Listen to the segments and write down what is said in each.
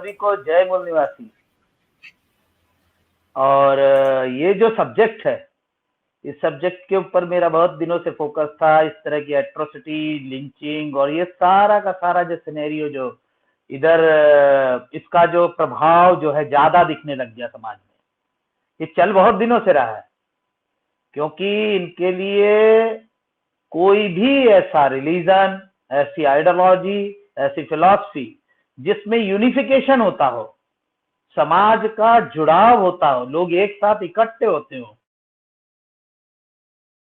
सभी को जय मूल निवासी। और ये जो सब्जेक्ट है, इस सब्जेक्ट के ऊपर मेरा बहुत दिनों से फोकस था। इस तरह की एट्रोसिटी, लिंचिंग और ये सारा का सारा जो सिनेरियो जो इधर इसका जो प्रभाव जो है ज्यादा दिखने लग गया समाज में। ये चल बहुत दिनों से रहा है, क्योंकि इनके लिए कोई भी ऐसा रिलीजन, ऐसी आइडियोलॉजी, ऐसी फिलॉसफी जिसमें यूनिफिकेशन होता हो, समाज का जुड़ाव होता हो, लोग एक साथ इकट्ठे होते हो,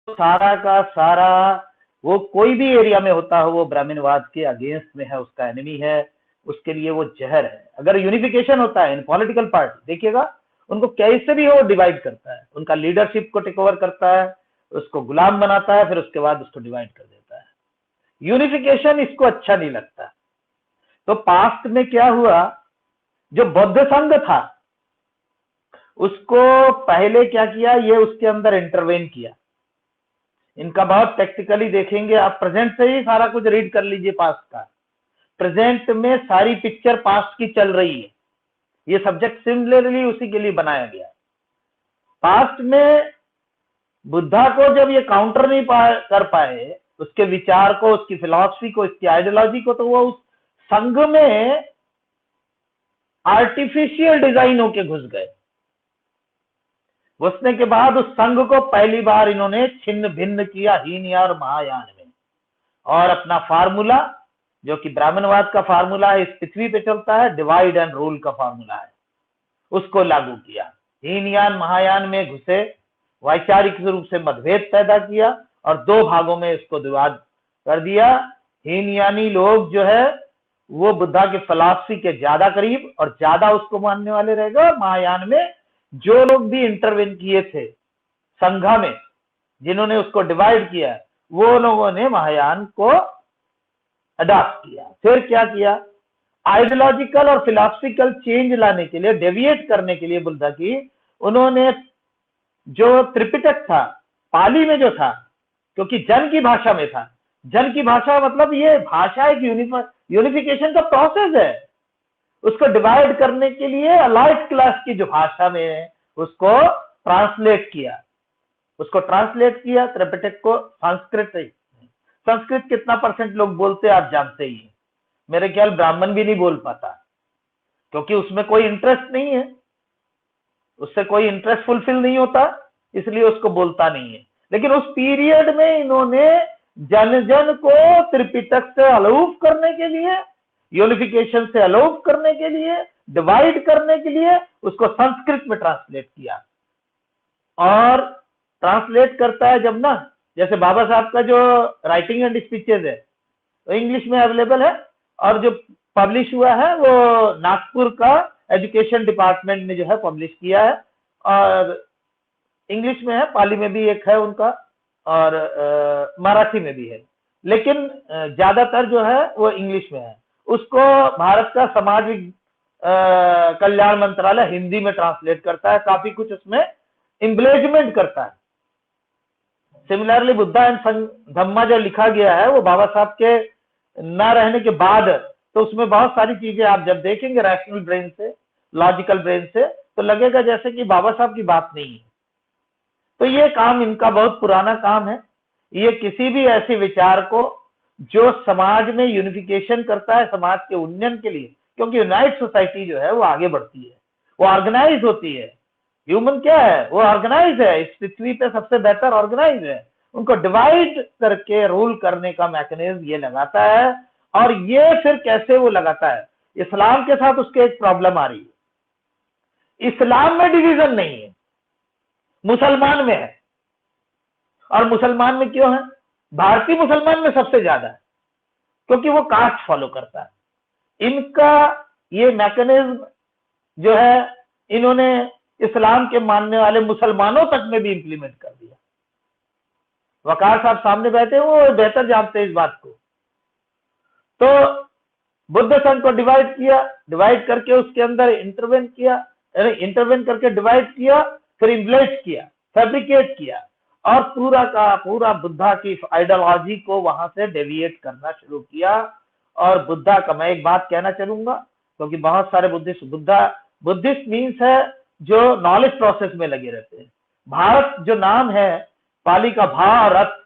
सारा का सारा वो कोई भी एरिया में होता हो, वो ब्राह्मणवाद के अगेंस्ट में है, उसका एनिमी है, उसके लिए वो जहर है। अगर यूनिफिकेशन होता है इन पॉलिटिकल पार्टी, देखिएगा उनको कैसे भी वो डिवाइड करता है, उनका लीडरशिप को टेक ओवर करता है, उसको गुलाम बनाता है, फिर उसके बाद उसको डिवाइड कर देता है। यूनिफिकेशन इसको अच्छा नहीं लगता। तो पास्ट में क्या हुआ, जो बौद्ध संघ था उसको पहले क्या किया, ये उसके अंदर इंटरवेन किया। इनका बहुत टेक्निकली देखेंगे आप, प्रेजेंट से ही सारा कुछ रीड कर लीजिए पास्ट का। प्रेजेंट में सारी पिक्चर पास्ट की चल रही है। ये सब्जेक्ट सिमिलरली उसी के लिए बनाया गया। पास्ट में बुद्धा को जब ये काउंटर नहीं कर पाए, उसके विचार को, उसकी फिलॉसफी को, इसकी आइडियोलॉजी को, तो वो उस संघ में आर्टिफिशियल डिजाइन होके घुस गए। घुसने के बाद उस संघ को पहली बार इन्होंने छिन्न भिन्न किया हीनयान और महायान में, और अपना फार्मूला जो कि ब्राह्मणवाद का फार्मूला है, इस पृथ्वी पे चलता है, डिवाइड एंड रूल का फार्मूला है, उसको लागू किया। हीनयान महायान में घुसे, वैचारिक रूप से मतभेद पैदा किया और दो भागों में इसको विवाद कर दिया। हीनयानी लोग जो है वो बुद्धा की फिलॉसफी के ज्यादा करीब और ज्यादा उसको मानने वाले रहेगा। महायान में जो लोग भी इंटरवेन किए थे संघा में, जिन्होंने उसको डिवाइड किया, वो लोगों ने महायान को अडॉप्ट किया। फिर क्या किया, आइडियोलॉजिकल और फिलॉसफिकल चेंज लाने के लिए, डेविएट करने के लिए बुद्धा की, उन्होंने जो त्रिपिटक था, पाली में जो था, क्योंकि जन की भाषा में था, जन की भाषा मतलब ये भाषा एक यूनिफिकेशन का प्रोसेस है, उसको डिवाइड करने के लिए अलाइट क्लास की जो भाषा में है उसको ट्रांसलेट किया। त्रिपिटक को संस्कृत कितना परसेंट लोग बोलते हैं आप जानते ही हैं। मेरे ख्याल ब्राह्मण भी नहीं बोल पाता, क्योंकि उसमें कोई इंटरेस्ट नहीं है, उससे कोई इंटरेस्ट फुलफिल नहीं होता, इसलिए उसको बोलता नहीं है। लेकिन उस पीरियड में इन्होंने जन जन को त्रिपिटक से अलूफ करने के लिए, यूनिफिकेशन से अलूफ करने के लिए, डिवाइड करने के लिए उसको संस्कृत में ट्रांसलेट किया। और ट्रांसलेट करता है जब ना, जैसे बाबा साहब का जो राइटिंग एंड स्पीचेस है वो इंग्लिश में अवेलेबल है, और जो पब्लिश हुआ है वो नागपुर का एजुकेशन डिपार्टमेंट ने जो है पब्लिश किया है, और इंग्लिश में है, पाली में भी एक है उनका, और मराठी में भी है, लेकिन ज्यादातर जो है वो इंग्लिश में है। उसको भारत का सामाजिक कल्याण मंत्रालय हिंदी में ट्रांसलेट करता है, काफी कुछ उसमें एम्बेलिशमेंट करता है। सिमिलरली बुद्धा एंड धम्मा जो लिखा गया है वो बाबा साहब के ना रहने के बाद, तो उसमें बहुत सारी चीजें आप जब देखेंगे रैशनल ब्रेन से, लॉजिकल ब्रेन से, तो लगेगा जैसे कि बाबा साहब की बात नहीं है। तो ये काम इनका बहुत पुराना काम है। ये किसी भी ऐसे विचार को जो समाज में यूनिफिकेशन करता है, समाज के उन्नयन के लिए, क्योंकि यूनाइट सोसाइटी जो है वो आगे बढ़ती है, वो ऑर्गेनाइज होती है। ह्यूमन क्या है, वो ऑर्गेनाइज है, इस पृथ्वी पे सबसे बेहतर ऑर्गेनाइज है। उनको डिवाइड करके रूल करने का मैकेनिज्म ये लगाता है। और ये फिर कैसे वो लगाता है, इस्लाम के साथ उसके एक प्रॉब्लम आ रही है। इस्लाम में डिवीजन नहीं है, मुसलमान में है। और मुसलमान में क्यों है, भारतीय मुसलमान में सबसे ज्यादा है, क्योंकि वो कास्ट फॉलो करता है। इनका ये मैकेनिज्म जो है इन्होंने इस्लाम के मानने वाले मुसलमानों तक में भी इंप्लीमेंट कर दिया। वकार साहब सामने बैठे वो बेहतर जानते हैं इस बात को। तो बुद्ध संघ को डिवाइड किया, डिवाइड करके उसके अंदर इंटरवेन किया, इंटरवेन करके डिवाइड किया, फिर इम्प्लेट किया, फैब्रिकेट किया, और पूरा का पूरा बुद्धा की आइडियोलॉजी को वहां से डेविएट करना शुरू किया। और बुद्धा का मैं एक बात कहना चलूंगा, क्योंकि बहुत सारे बुद्धिस्ट मीन्स है जो नॉलेज प्रोसेस में लगे रहते हैं। भारत जो नाम है पाली का भारत,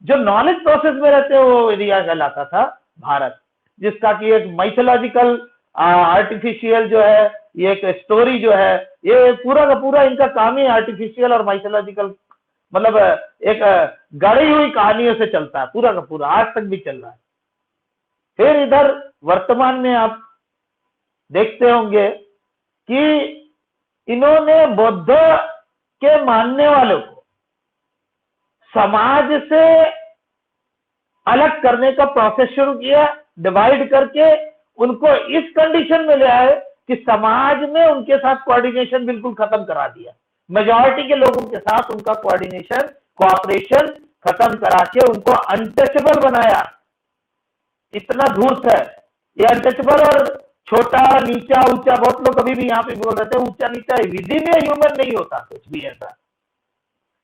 जो नॉलेज प्रोसेस में रहते हैं वो एरिया कहलाता था भारत, जिसका कि एक माइथोलॉजिकल आर्टिफिशियल जो है, ये एक स्टोरी जो है, ये पूरा का पूरा इनका काम ही आर्टिफिशियल और माइथोलॉजिकल, मतलब एक गढ़ी हुई कहानियों से चलता है पूरा का पूरा, आज तक भी चल रहा है। फिर इधर वर्तमान में आप देखते होंगे कि इन्होंने बौद्ध के मानने वालों को समाज से अलग करने का प्रोसेस शुरू किया, डिवाइड करके उनको इस कंडीशन में ले आए कि समाज में उनके साथ कोऑर्डिनेशन बिल्कुल खत्म करा दिया। मेजॉरिटी के लोगों के साथ उनका कोऑर्डिनेशन, कोऑपरेशन खत्म करा के उनको अनटचेबल बनाया। इतना धूर्त है ये अनटचेबल, और छोटा नीचा ऊंचा, बहुत लोग अभी भी यहाँ पे बोल रहे थे ऊंचा नीचा विदिन ए ह्यूमन नहीं होता कुछ भी ऐसा,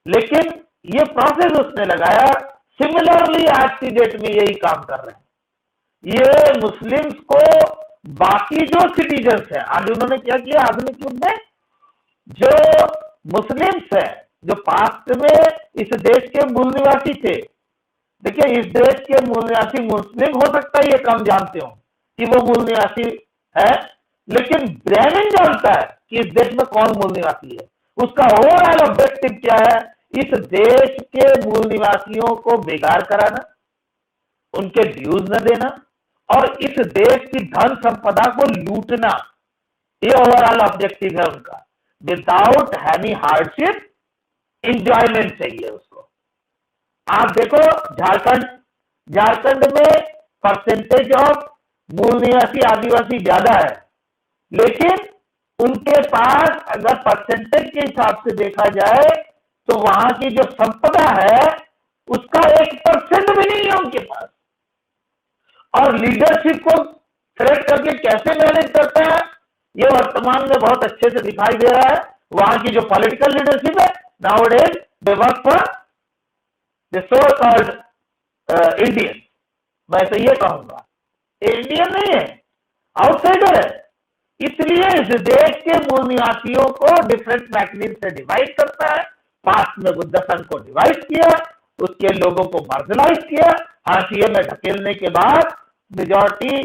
लेकिन ये प्रोसेस उसने लगाया। सिमिलरली आज की डेट में यही काम कर रहे हैं ये मुस्लिम्स को। बाकी जो सिटीजन्स है, आज उन्होंने क्या किया आधुनिक युग में, जो मुस्लिम्स है जो पास्ट में इस देश के मूल निवासी थे, देखिए इस देश के मूल निवासी मुस्लिम हो सकता है ये कम जानते हो कि वो मूल निवासी है, लेकिन ब्राह्मण जानता है कि इस देश में कौन मूल निवासी है। उसका ओवरऑल ऑब्जेक्टिव क्या है, इस देश के मूल निवासियों को बेकार कराना, उनके ड्यूज न देना और इस देश की धन संपदा को लूटना, ये ओवरऑल ऑब्जेक्टिव है उनका। विदाउट एनी हार्डशिप इंजॉयमेंट चाहिए उसको। आप देखो झारखंड में परसेंटेज ऑफ मूल निवासी आदिवासी ज्यादा है, लेकिन उनके पास अगर परसेंटेज के हिसाब से देखा जाए तो वहां की जो संपदा है उसका 1% भी नहीं है उनके पास। और लीडरशिप को थ्रेट करके कैसे मैनेज करते हैं ये वर्तमान में बहुत अच्छे से दिखाई दे रहा है। वहां की जो पॉलिटिकल लीडरशिप है nowadays they work for the so called Indian, मैं तो ये कहूंगा इंडियन नहीं है, आउटसाइडर है। इसलिए इस देश के मूल निवासियों को डिफरेंट मैकेनिज्म से डिवाइड करता है। पास्ट में बुद्ध संघ को डिवाइड किया, उसके लोगों को मार्जिनलाइज किया, हाशिए में ढकेलने के बाद मेजॉरिटी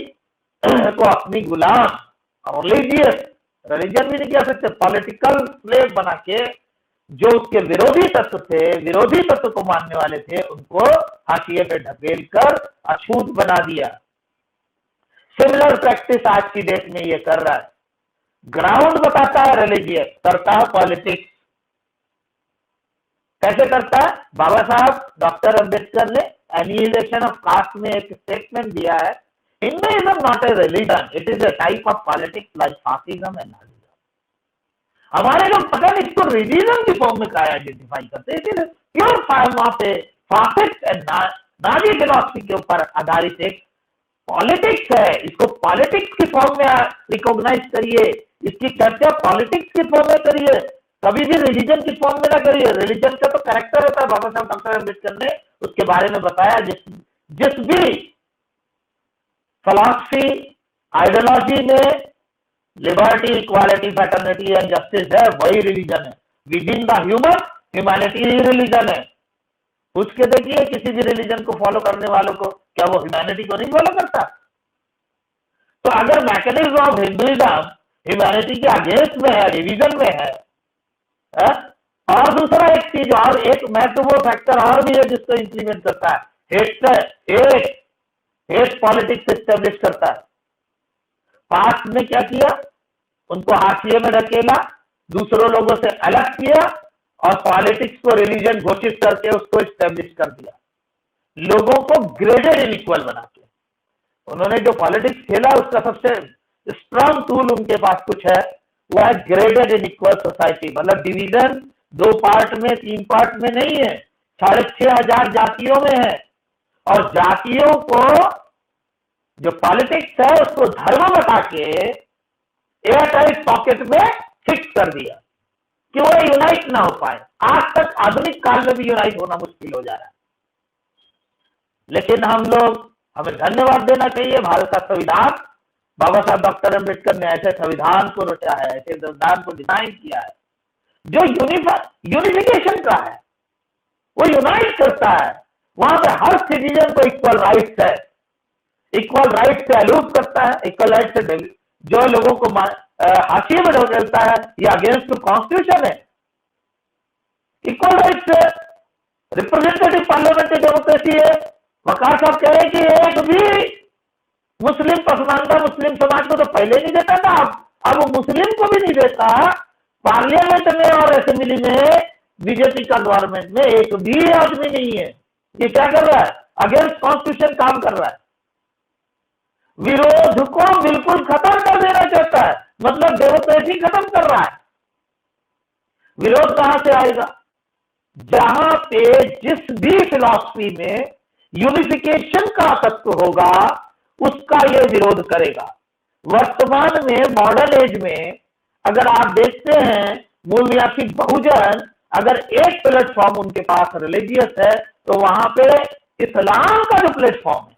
को अपनी गुलाम और रिलीजन भी नहीं कह सकते, पॉलिटिकल स्लेव बना के जो उसके विरोधी तत्व थे, विरोधी तत्व को मानने वाले थे, उनको हाशिए पे ढकेल कर अछूत बना दिया। सिमिलर प्रैक्टिस आज की डेट में ये कर रहा है। ग्राउंड बताता है रिलीजियस, करता है पॉलिटिक्स। कैसे करता है? बाबा साहब डॉक्टर अंबेडकर ने एनिहिलेशन ऑफ कास्ट में एक स्टेटमेंट दिया है, Hinduism not a religion, it is a type of politics like fascism and Nazism. हमारे लोग पता नहीं इसको रिलीजन की फॉर्म में क्या आइडेंटिफाई करते हैं, it is pure form of A fascist and Nazi philosophy के ऊपर आधारित एक पॉलिटिक्स है। इसको पॉलिटिक्स की फॉर्म में रिकॉग्नाइज करिए, इसकी चर्चा पॉलिटिक्स की फॉर्म में करिए, कभी भी रिलीजन की फॉर्म में ना करिए। रिलीजन का तो कैरेक्टर होता है, बाबा साहब डॉक्टर अम्बेडकर ने उसके बारे में बताया। जिस भी फिलॉसफी आइडियोलॉजी में liberty, equality, fraternity and justice है, वही रिलीजन है। With in the human humanity he religion है। पूछ के देखिए किसी भी रिलीजन को फॉलो करने वालों को, क्या वो ह्यूमैनिटी को नहीं फॉलो करता? तो अगर मैकेनिज्म ऑफ हिंदुइज्म ह्यूमैनिटी के अगेंस्ट में है, डिवीजन में है, और दूसरा एक चीज और एक महत्वपूर्ण फैक्टर और भी है जिसको इंप्लीमेंट करता है, हेट पॉलिटिक्स एस्टेब्लिश करता है। पास्ट में क्या किया, उनको हाशिए में ढकेला, दूसरों लोगों से अलग किया और पॉलिटिक्स को रिलीजन घोषित करके उसको एस्टेब्लिश कर दिया, लोगों को ग्रेडेड इनइक्वल बना के। उन्होंने जो पॉलिटिक्स खेला उसका सबसे स्ट्रांग टूल उनके पास कुछ है, वो है ग्रेडेड इनइक्वल सोसाइटी। मतलब डिवीजन 2 पार्ट में 3 पार्ट में नहीं है, 6,500 जातियों में है। और जातियों को जो पॉलिटिक्स है उसको धर्म बता के एयरटाइट पॉकेट में फिक्स कर दिया कि वो यूनाइट ना हो पाए। आज तक आधुनिक काल में भी यूनाइट होना मुश्किल हो जा रहा है। लेकिन हमें धन्यवाद देना चाहिए, भारत का संविधान बाबा साहब डॉक्टर अम्बेडकर ने ऐसे संविधान को रचा है, ऐसे संविधान को डिजाइन किया है जो यूनिफिकेशन का है, वो यूनाइट करता है। वहां पे हर सिटीजन को इक्वल राइट्स है, इक्वल राइट से अलूट करता है, इक्वल राइट से जो लोगों को हाशिए में ढकेलता है, ये अगेंस्ट कॉन्स्टिट्यूशन है। इक्वल राइट से रिप्रेजेंटेटिव पार्लियामेंट्री डेमोक्रेसी है। वकार साहब कह रहे हैं कि एक भी मुस्लिम पसमानदा मुस्लिम समाज को तो पहले नहीं देता था, अब मुस्लिम को भी नहीं देता। पार्लियामेंट में और असेंबली में बीजेपी का गवर्नमेंट में एक भी आदमी नहीं है। ये क्या कर रहा है? अगेंस्ट कॉन्स्टिट्यूशन काम कर रहा है, विरोध को बिल्कुल खत्म कर देना चाहता है, मतलब डेमोक्रेसी खत्म कर रहा है। विरोध कहां से आएगा? जहां पे जिस भी फिलॉसफी में यूनिफिकेशन का तत्व होगा उसका ये विरोध करेगा। वर्तमान में मॉडर्न एज में अगर आप देखते हैं मूलनिवासी बहुजन, अगर एक प्लेटफॉर्म उनके पास रिलीजियस है तो वहां पे इस्लाम का जो प्लेटफॉर्म है,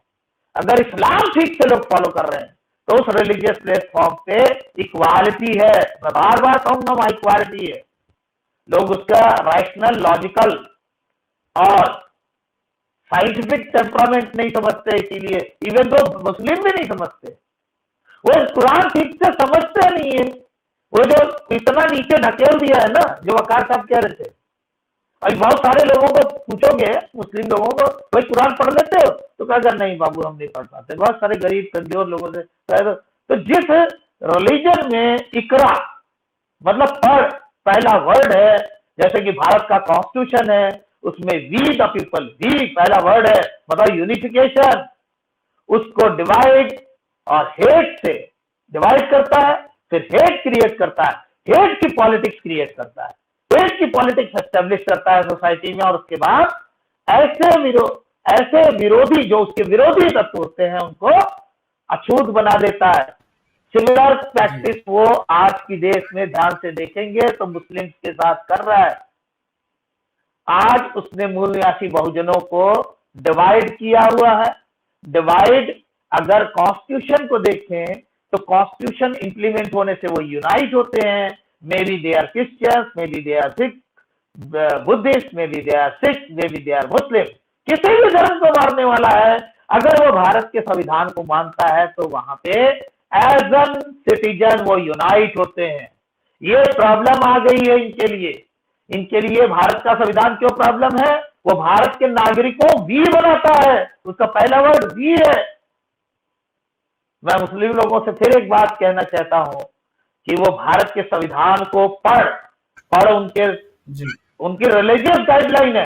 अगर इस्लाम ठीक से लोग फॉलो कर रहे हैं तो उस रिलीजियस प्लेटफॉर्म पे इक्वालिटी है। मैं बार बार कहूंगा वहां इक्वालिटी है। लोग उसका रैशनल, लॉजिकल और साइंटिफिक टेम्परामेंट नहीं समझते, इसीलिए इवन दो मुस्लिम भी नहीं समझते, वो कुरान ठीक से समझते नहीं है। वो जो इतना नीचे ढकेल दिया है ना, जो वकार साहब कह रहे थे, अभी बहुत सारे लोगों को पूछोगे, मुस्लिम लोगों को, भाई कुरान पढ़ लेते हो? तो कहा नहीं बाबू हम नहीं पढ़ पाते। बहुत सारे गरीब कमजोर लोगों से तो जिस रिलीजन में इकरा मतलब पहला वर्ड है, जैसे कि भारत का कॉन्स्टिट्यूशन है, उसमें वी द पीपल, वी पहला वर्ड है, मतलब यूनिफिकेशन, उसको डिवाइड और हेट से डिवाइड करता है, फिर हेट क्रिएट करता है, हेट की पॉलिटिक्स क्रिएट करता है, हेट की पॉलिटिक्स एस्टेब्लिश करता है सोसाइटी में, और उसके बाद ऐसे विरोधी जो उसके विरोधी तत्व होते हैं उनको अछूत बना देता है। सिमिलर प्रैक्टिस वो आज की देश में ध्यान से देखेंगे तो मुस्लिम के साथ कर रहा है। आज उसने मूल निवासी बहुजनों को डिवाइड किया हुआ है। डिवाइड, अगर कॉन्स्टिट्यूशन को देखें तो कॉन्स्टिट्यूशन इंप्लीमेंट होने से वो यूनाइट होते हैं। Maybe they are Christians, maybe they are Sikh, Buddhist, maybe they are Sikh, maybe they are Muslim, किसी भी धर्म को मारने वाला है, अगर वो भारत के संविधान को मानता है तो वहां पे एज एन सिटीजन वो यूनाइट होते हैं। ये प्रॉब्लम आ गई है इनके लिए भारत का संविधान क्यों प्रॉब्लम है? वो भारत के नागरिकों वी बनाता है, उसका पहला वर्ड वी है। मैं मुस्लिम लोगों से फिर एक बात कहना चाहता हूं कि वो भारत के संविधान को पढ़ उनकी रिलीजियस गाइडलाइन है,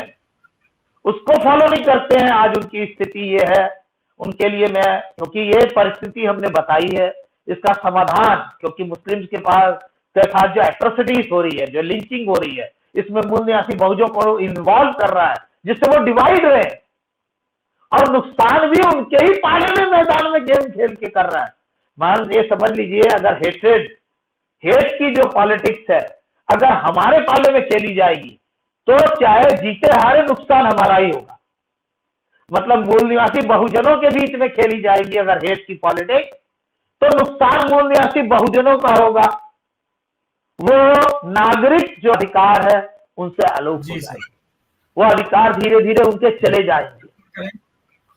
उसको फॉलो नहीं करते हैं। आज उनकी स्थिति ये है, उनके लिए मैं, क्योंकि ये परिस्थिति हमने बताई है, इसका समाधान, क्योंकि मुस्लिम्स के साथ जो एट्रोसिटीज हो रही है, जो लिंचिंग हो रही है, इसमें मूल निवासी बहुजनों को इन्वॉल्व कर रहा है, जिससे वो डिवाइड रहे और नुकसान भी उनके ही पाले में मैदान में गेम खेल के कर रहा है। मान ये समझ लीजिए, अगर हेट की जो पॉलिटिक्स है अगर हमारे पाले में खेली जाएगी तो चाहे जीते हारे नुकसान हमारा ही होगा। मतलब मूल निवासी बहुजनों के बीच में खेली जाएगी अगर हेट की पॉलिटिक्स, तो नुकसान मूल निवासी बहुजनों का होगा। वो नागरिक जो अधिकार है उनसे अलग हो जाएंगे, वो अधिकार धीरे धीरे उनके चले जाएंगे,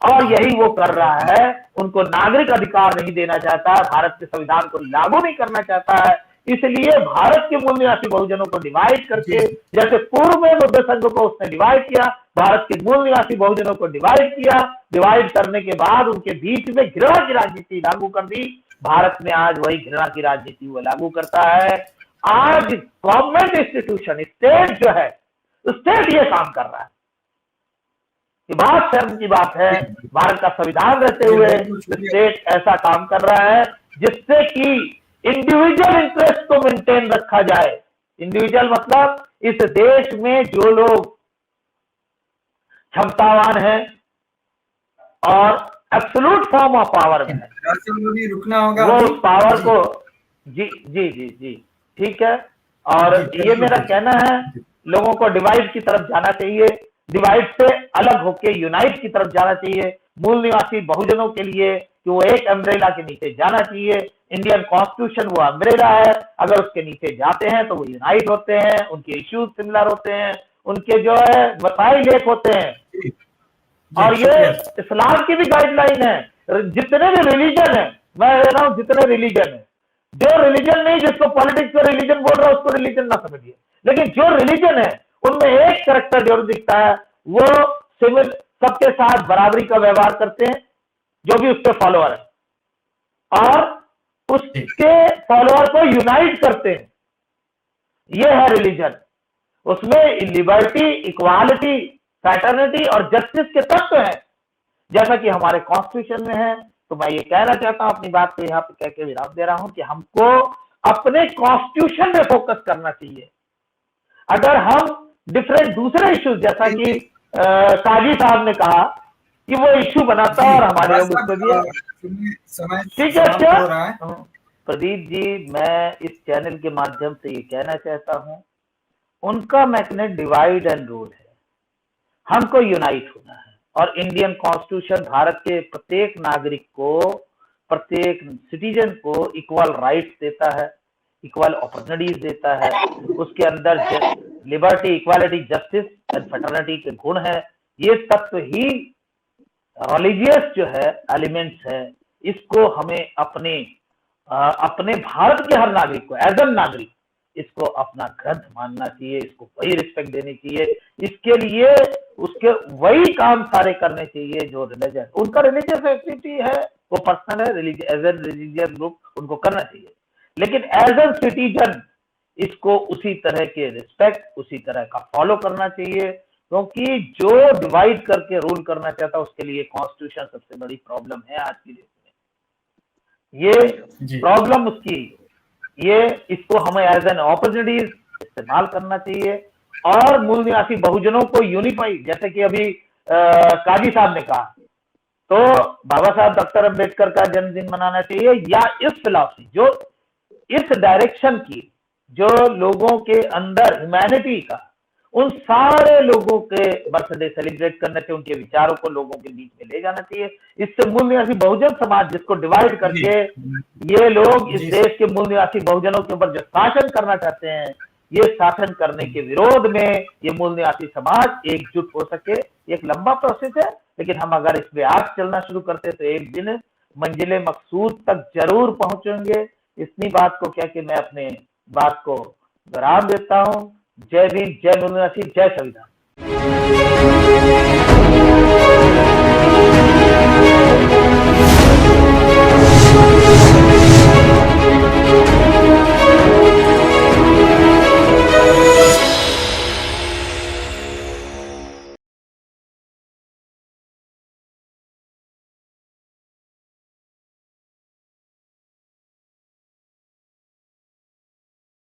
और यही वो कर रहा है। उनको नागरिक अधिकार नहीं देना चाहता, भारत के संविधान को लागू नहीं करना चाहता है, इसलिए भारत के मूल निवासी बहुजनों को डिवाइड करके, जैसे पूर्व में बुद्ध संघ को उसने डिवाइड किया, भारत के मूल निवासी बहुजनों को डिवाइड किया। डिवाइड करने के बाद उनके बीच में घृणा की राजनीति लागू कर दी। भारत में आज वही घृणा की राजनीति वो लागू करता है। आज गवर्नमेंट इंस्टीट्यूशन, स्टेट जो है, स्टेट ये काम कर रहा है। ये बहुत शर्म की बात है, भारत का संविधान रहते हुए स्टेट ऐसा काम कर रहा है जिससे कि इंडिविजुअल इंटरेस्ट को मेंटेन रखा जाए। इंडिविजुअल मतलब इस देश में जो लोग क्षमतावान हैं और एब्सोल्यूट फॉर्म ऑफ पावर में है, रुकना होगा, वो उस पावर को जी ठीक है। और ये मेरा कहना है, लोगों को डिवाइड की तरफ जाना चाहिए, डिवाइड से अलग होके यूनाइट की तरफ जाना चाहिए। मूल निवासी बहुजनों के लिए कि वो एक अम्ब्रेला के नीचे जाना चाहिए। इंडियन कॉन्स्टिट्यूशन वो अम्ब्रेला है, अगर उसके नीचे जाते हैं तो वो यूनाइट होते हैं, उनके इश्यूज सिमिलर होते हैं, उनके जो है मसाइल एक होते हैं। और ये इस्लाम की भी गाइडलाइन है, जितने भी रिलीजन है, मैं कह रहा हूं जितने रिलीजन है, जो रिलीजन नहीं, जिसको पॉलिटिक्स में रिलीजन बोल रहा है उसको रिलीजन ना समझिए, लेकिन जो रिलीजन है उनमें एक कैरेक्टर जरूर दिखता है, वो सिविल सबके साथ बराबरी का व्यवहार करते हैं, जो भी उसके फॉलोअर है, और उसके फॉलोअर को यूनाइट करते हैं। ये है रिलीजन। उसमें लिबर्टी, इक्वालिटी, फ्रैटर्निटी और जस्टिस के तत्व हैं, जैसा कि हमारे कॉन्स्टिट्यूशन में है। तो मैं ये कहना चाहता हूं, अपनी बात को यहाँ पे कह के विराम दे रहा हूं कि हमको अपने कॉन्स्टिट्यूशन में फोकस करना चाहिए। अगर हम डिफरेंट दूसरे इश्यूज, जैसा कि काजी साहब ने कहा कि वो इश्यू बनाता है और हमारे लोग उसमें भी, ठीक है। क्या प्रदीप जी, मैं इस चैनल के माध्यम से ये कहना चाहता हूं, उनका मैकेनिज्म डिवाइड एंड रूल है, हमको यूनाइट होना है। और इंडियन कॉन्स्टिट्यूशन भारत के प्रत्येक नागरिक को, प्रत्येक सिटीजन को इक्वल राइट्स देता है, इक्वल अपॉर्चुनिटीज देता है। उसके अंदर liberty, equality, justice and fraternity के गुण है। ये तत्व ही रिलीजियस जो है एलिमेंट्स है, इसको हमें अपने भारत के हर नागरिक को एज एन नागरिक इसको अपना ग्रंथ मानना चाहिए, इसको वही रिस्पेक्ट देनी चाहिए। इसके लिए उसके वही काम सारे करने चाहिए जो रिलीजन, उनका रिलीजियस एक्टिविटी है वो पर्सनल है, एज एन रिलीजियस ग्रुप उनको करना चाहिए, लेकिन एज एन सिटीजन इसको उसी तरह के रिस्पेक्ट, उसी तरह का फॉलो करना चाहिए। क्योंकि जो डिवाइड करके रूल करना चाहता है उसके लिए कॉन्स्टिट्यूशन सबसे बड़ी प्रॉब्लम है आज की डेट में। ये प्रॉब्लम उसकी, ये इसको हमें एज एन अपॉर्चुनिटीज इस्तेमाल करना चाहिए और मूल निवासी बहुजनों को यूनिफाई, जैसे कि अभी काजी साहब ने कहा, तो बाबा साहब डॉक्टर अम्बेडकर का जन्मदिन मनाना चाहिए, या इस फिलॉसफी जो इस डायरेक्शन की, जो लोगों के अंदर ह्यूमैनिटी का, उन सारे लोगों के बर्थडे सेलिब्रेट करना चाहिए, उनके विचारों को लोगों के बीच में ले जाना चाहिए। इससे मूल निवासी बहुजन समाज, जिसको डिवाइड करके ये लोग इस देश के मूल निवासी बहुजनों के ऊपर जो शासन करना चाहते हैं, ये शासन करने के विरोध में ये मूल निवासी समाज एकजुट हो सके। एक लंबा प्रोसेस है, लेकिन हम अगर इस पे आज चलना शुरू करते तो एक दिन मंजिले मकसूद तक जरूर पहुंचेंगे। इतनी बात को कह के मैं अपने बात को विराम देता हूं। जय भीम, जय मूल निवासी, जय संविधान।